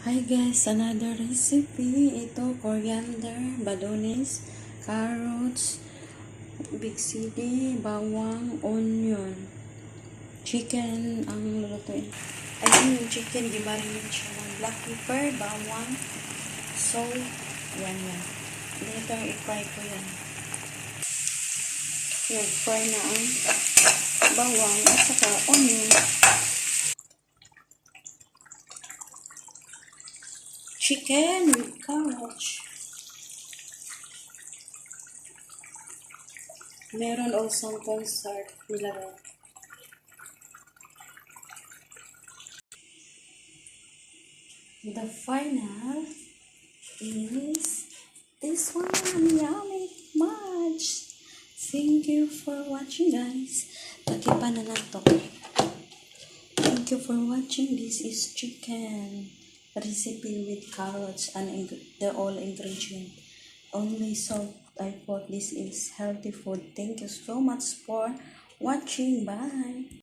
Hi guys, another recipe. Ito, coriander, balones, carrots, big sili, bawang, onion. Chicken ang lulutuin. Ayun yung chicken, gimarinate siya ng black pepper, bawang, salt, yan. Later, i-fry ko yan. Nag-fry na ang bawang at saka onion. Chicken with carrots. Meron also concert nilagay. The final is this one. Yummy much. Thank you for watching, guys. Takipan na nato. Thank you for watching. This is chicken recipe with carrots and the all ingredient. Only salt. I thought this is healthy food. Thank you so much for watching. Bye.